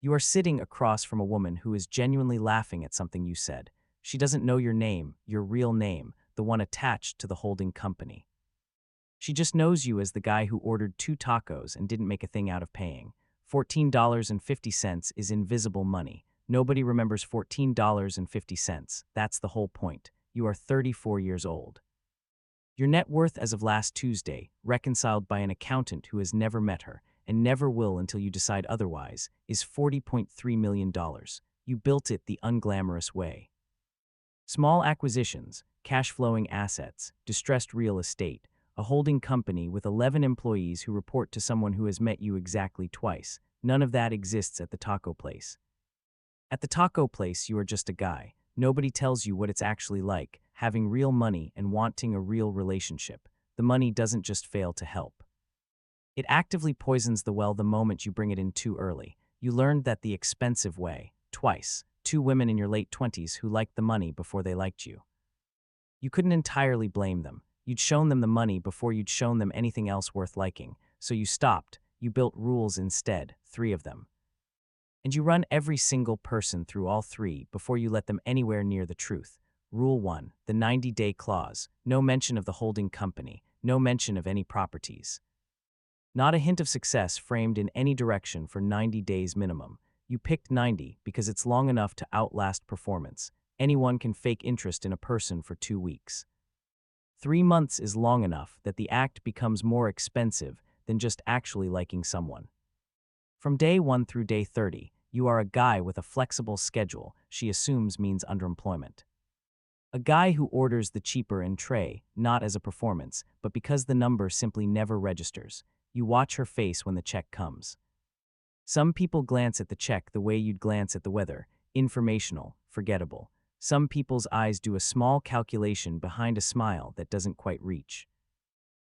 You are sitting across from a woman who is genuinely laughing at something you said. She doesn't know your name, your real name, the one attached to the holding company. She just knows you as the guy who ordered 2 tacos and didn't make a thing out of paying. $14.50 is invisible money. Nobody remembers $14.50. That's the whole point. You are 34 years old. Your net worth as of last Tuesday, reconciled by an accountant who has never met her and never will until you decide otherwise, is $40.3 million. You built it the unglamorous way. Small acquisitions, cash-flowing assets, distressed real estate, a holding company with 11 employees who report to someone who has met you exactly twice. None of that exists at the taco place. At the taco place, you are just a guy. Nobody tells you what it's actually like, having real money and wanting a real relationship. The money doesn't just fail to help. It actively poisons the well the moment you bring it in too early. You learned that the expensive way, twice. 2 women in your late 20s who liked the money before they liked you. You couldn't entirely blame them. You'd shown them the money before you'd shown them anything else worth liking. So you stopped. You built rules instead, 3 of them. And you run every single person through all 3 before you let them anywhere near the truth. Rule 1, the 90-day clause. No mention of the holding company. No mention of any properties. Not a hint of success framed in any direction for 90 days minimum. You picked 90 because it's long enough to outlast performance. Anyone can fake interest in a person for 2 weeks. 3 months is long enough that the act becomes more expensive than just actually liking someone. From day 1 through day 30, you are a guy with a flexible schedule she assumes means underemployment. A guy who orders the cheaper entrée, not as a performance, but because the number simply never registers. You watch her face when the check comes. Some people glance at the check the way you'd glance at the weather, informational, forgettable. Some people's eyes do a small calculation behind a smile that doesn't quite reach.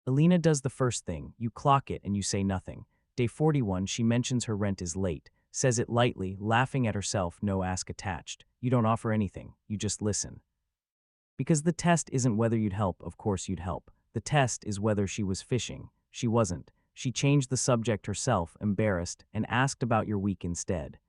Alina does the first thing, you clock it and you say nothing. Day 41, she mentions her rent is late, says it lightly, laughing at herself, no ask attached. You don't offer anything, you just listen. Because the test isn't whether you'd help, of course you'd help. The test is whether she was fishing. She wasn't. She changed the subject herself, embarrassed, and asked about your week instead.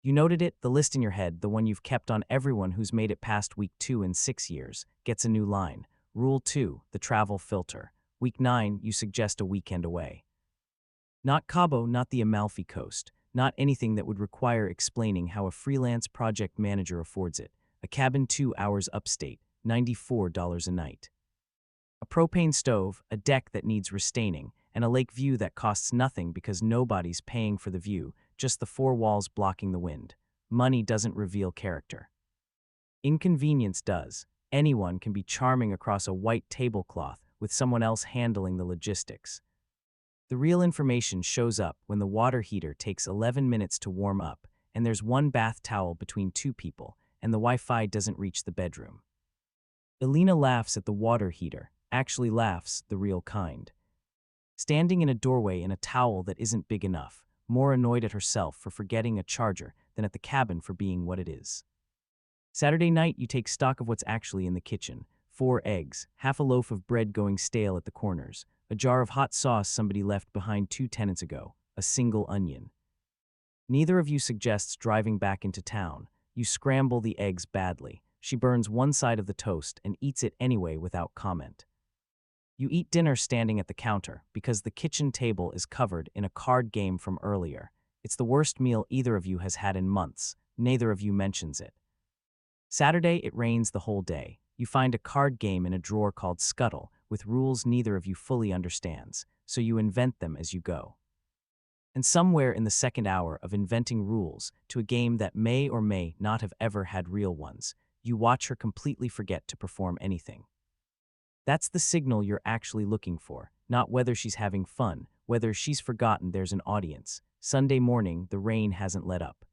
You noted it, the list in your head, the one you've kept on everyone who's made it past week 2 in 6 years, gets a new line. Rule 2, the travel filter. Week 9, you suggest a weekend away. Not Cabo, not the Amalfi Coast, not anything that would require explaining how a freelance project manager affords it. A cabin 2 hours upstate, $94 a night. A propane stove, a deck that needs restaining, and a lake view that costs nothing because nobody's paying for the view, just the 4 walls blocking the wind. Money doesn't reveal character. Inconvenience does. Anyone can be charming across a white tablecloth with someone else handling the logistics. The real information shows up when the water heater takes 11 minutes to warm up, and there's 1 bath towel between 2 people, and the Wi-Fi doesn't reach the bedroom. Alina laughs at the water heater, actually laughs, the real kind. Standing in a doorway in a towel that isn't big enough, more annoyed at herself for forgetting a charger than at the cabin for being what it is. Saturday night, you take stock of what's actually in the kitchen. 4 eggs, half a loaf of bread going stale at the corners, a jar of hot sauce somebody left behind 2 tenants ago, a single onion. Neither of you suggests driving back into town. You scramble the eggs badly. She burns one side of the toast and eats it anyway without comment. You eat dinner standing at the counter because the kitchen table is covered in a card game from earlier. It's the worst meal either of you has had in months. Neither of you mentions it. Saturday, it rains the whole day. You find a card game in a drawer called Scuttle with rules neither of you fully understands, so you invent them as you go. And somewhere in the second hour of inventing rules to a game that may or may not have ever had real ones, you watch her completely forget to perform anything. That's the signal you're actually looking for, not whether she's having fun, whether she's forgotten there's an audience. Sunday morning, the rain hasn't let up.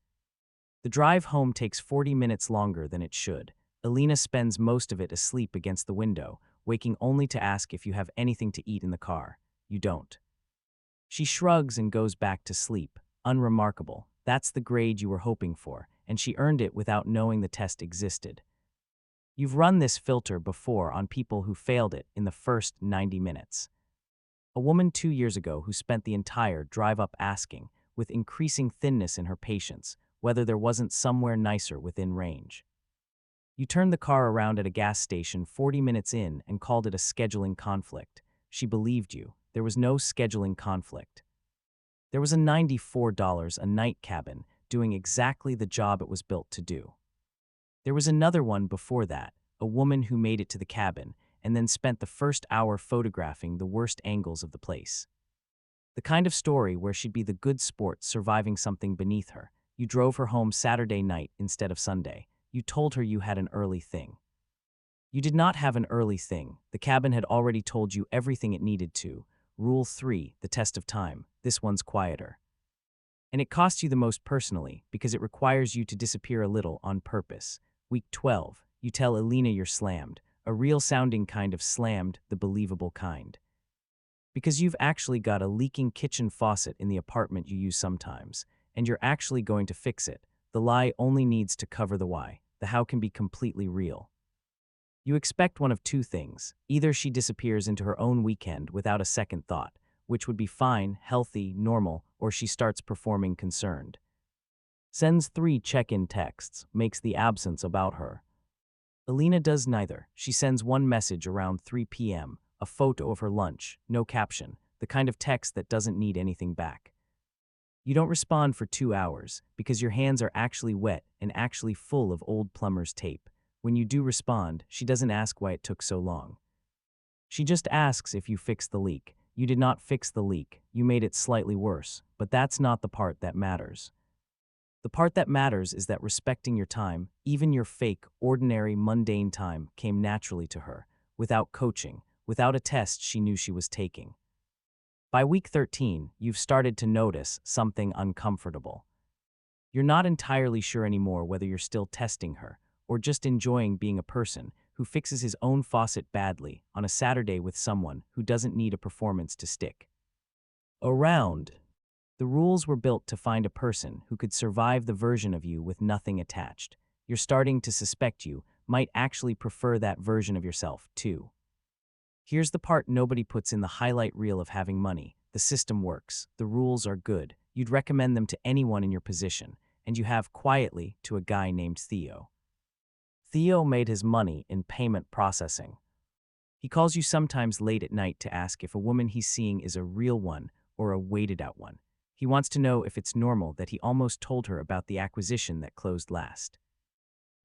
The drive home takes 40 minutes longer than it should. Alina spends most of it asleep against the window, waking only to ask if you have anything to eat in the car. You don't. She shrugs and goes back to sleep. Unremarkable. That's the grade you were hoping for, and she earned it without knowing the test existed. You've run this filter before on people who failed it in the first 90 minutes. A woman 2 years ago who spent the entire drive up asking, with increasing thinness in her patience, whether there wasn't somewhere nicer within range. You turned the car around at a gas station 40 minutes in and called it a scheduling conflict. She believed you. There was no scheduling conflict. There was a $94 a night cabin doing exactly the job it was built to do. There was another one before that, a woman who made it to the cabin and then spent the first hour photographing the worst angles of the place. The kind of story where she'd be the good sport surviving something beneath her. You drove her home Saturday night instead of Sunday. You told her you had an early thing. You did not have an early thing. The cabin had already told you everything it needed to. Rule 3, the test of time. This one's quieter. And it costs you the most personally because it requires you to disappear a little on purpose. Week 12, you tell Alina you're slammed. A real-sounding kind of slammed, the believable kind. Because you've actually got a leaking kitchen faucet in the apartment you use sometimes, and you're actually going to fix it. The lie only needs to cover the why. The how can be completely real. You expect one of two things. Either she disappears into her own weekend without a second thought, which would be fine, healthy, normal, or she starts performing concerned. Sends 3 check-in texts, makes the absence about her. Alina does neither. She sends one message around 3 p.m., a photo of her lunch, no caption, the kind of text that doesn't need anything back. You don't respond for 2 hours because your hands are actually wet and actually full of old plumber's tape. When you do respond, she doesn't ask why it took so long. She just asks if you fixed the leak. You did not fix the leak. You made it slightly worse, but that's not the part that matters. The part that matters is that respecting your time, even your fake, ordinary, mundane time, came naturally to her, without coaching, without a test she knew she was taking. By week 13, you've started to notice something uncomfortable. You're not entirely sure anymore whether you're still testing her, or just enjoying being a person who fixes his own faucet badly on a Saturday with someone who doesn't need a performance to stick around. The rules were built to find a person who could survive the version of you with nothing attached. You're starting to suspect you might actually prefer that version of yourself, too. Here's the part nobody puts in the highlight reel of having money. The system works. The rules are good. You'd recommend them to anyone in your position, and you have quietly to a guy named Theo. Theo made his money in payment processing. He calls you sometimes late at night to ask if a woman he's seeing is a real one or a weighted-out one. He wants to know if it's normal that he almost told her about the acquisition that closed last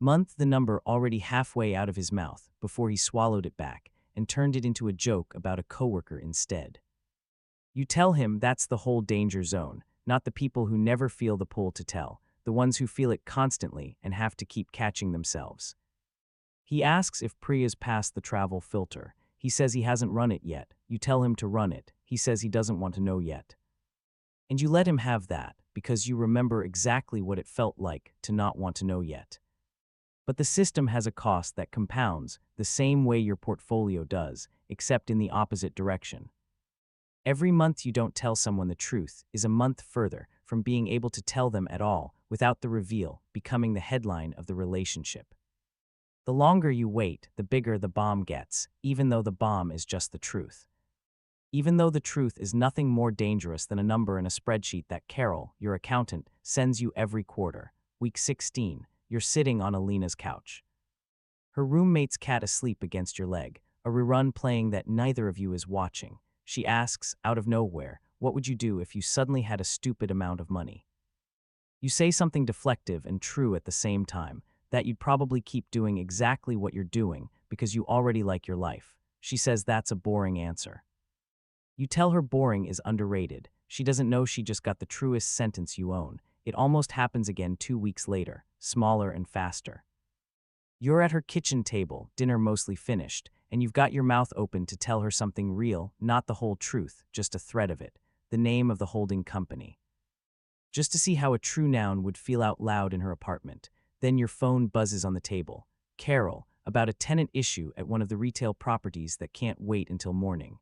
month, the number already halfway out of his mouth before he swallowed it back and turned it into a joke about a coworker instead. You tell him that's the whole danger zone, not the people who never feel the pull to tell, the ones who feel it constantly and have to keep catching themselves. He asks if Priya's passed the travel filter. He says he hasn't run it yet. You tell him to run it. He says he doesn't want to know yet. And you let him have that because you remember exactly what it felt like to not want to know yet. But the system has a cost that compounds the same way your portfolio does, except in the opposite direction. Every month you don't tell someone the truth is a month further from being able to tell them at all without the reveal becoming the headline of the relationship. The longer you wait, the bigger the bomb gets, even though the bomb is just the truth. Even though the truth is nothing more dangerous than a number in a spreadsheet that Carol, your accountant, sends you every quarter. Week 16, you're sitting on Alina's couch. Her roommate's cat asleep against your leg, a rerun playing that neither of you is watching. She asks, out of nowhere, what would you do if you suddenly had a stupid amount of money? You say something deflective and true at the same time, that you'd probably keep doing exactly what you're doing because you already like your life. She says that's a boring answer. You tell her boring is underrated. She doesn't know she just got the truest sentence you own. It almost happens again 2 weeks later, smaller and faster. You're at her kitchen table, dinner mostly finished, and you've got your mouth open to tell her something real, not the whole truth, just a thread of it, the name of the holding company. Just to see how a true noun would feel out loud in her apartment. Then your phone buzzes on the table. Carol, about a tenant issue at one of the retail properties that can't wait until morning.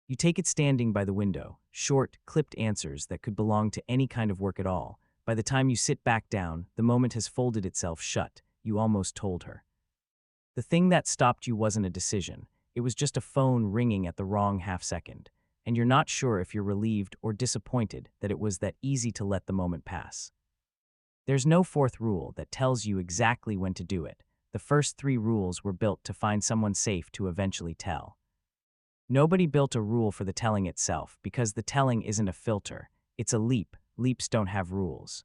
You take it standing by the window, short, clipped answers that could belong to any kind of work at all. By the time you sit back down, the moment has folded itself shut. You almost told her. The thing that stopped you wasn't a decision. It was just a phone ringing at the wrong half second. and you're not sure if you're relieved or disappointed that it was that easy to let the moment pass. There's no fourth rule that tells you exactly when to do it. The first three rules were built to find someone safe to eventually tell. Nobody built a rule for the telling itself because the telling isn't a filter, it's a leap. Leaps don't have rules.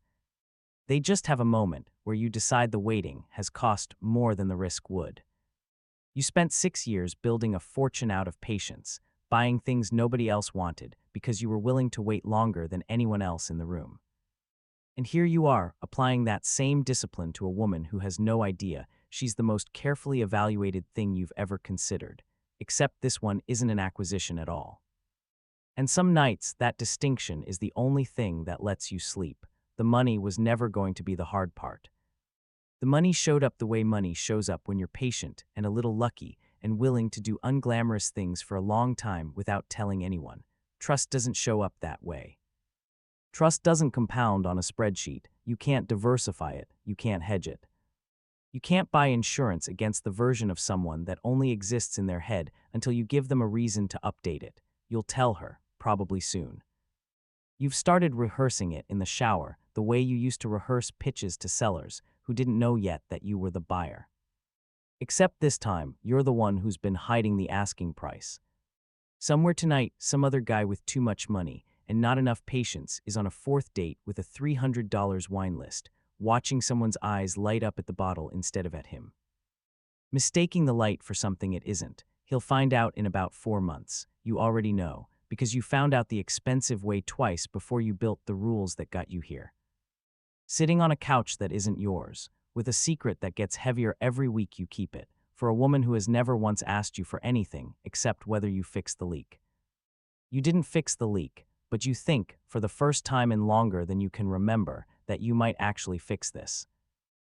They just have a moment where you decide the waiting has cost more than the risk would. You spent 6 years building a fortune out of patience, buying things nobody else wanted because you were willing to wait longer than anyone else in the room. And here you are, applying that same discipline to a woman who has no idea she's the most carefully evaluated thing you've ever considered, except this one isn't an acquisition at all. And some nights, that distinction is the only thing that lets you sleep. The money was never going to be the hard part. The money showed up the way money shows up when you're patient and a little lucky and willing to do unglamorous things for a long time without telling anyone. Trust doesn't show up that way. Trust doesn't compound on a spreadsheet. You can't diversify it. You can't hedge it. You can't buy insurance against the version of someone that only exists in their head until you give them a reason to update it. You'll tell her, probably soon. You've started rehearsing it in the shower, the way you used to rehearse pitches to sellers who didn't know yet that you were the buyer. Except this time, you're the one who's been hiding the asking price. Somewhere tonight, some other guy with too much money and not enough patience is on a fourth date with a $300 wine list, watching someone's eyes light up at the bottle instead of at him. Mistaking the light for something it isn't. He'll find out in about 4 months. You already know, because you found out the expensive way twice before you built the rules that got you here. Sitting on a couch that isn't yours, with a secret that gets heavier every week you keep it, for a woman who has never once asked you for anything except whether you fixed the leak. You didn't fix the leak, but you think, for the first time in longer than you can remember, that you might actually fix this.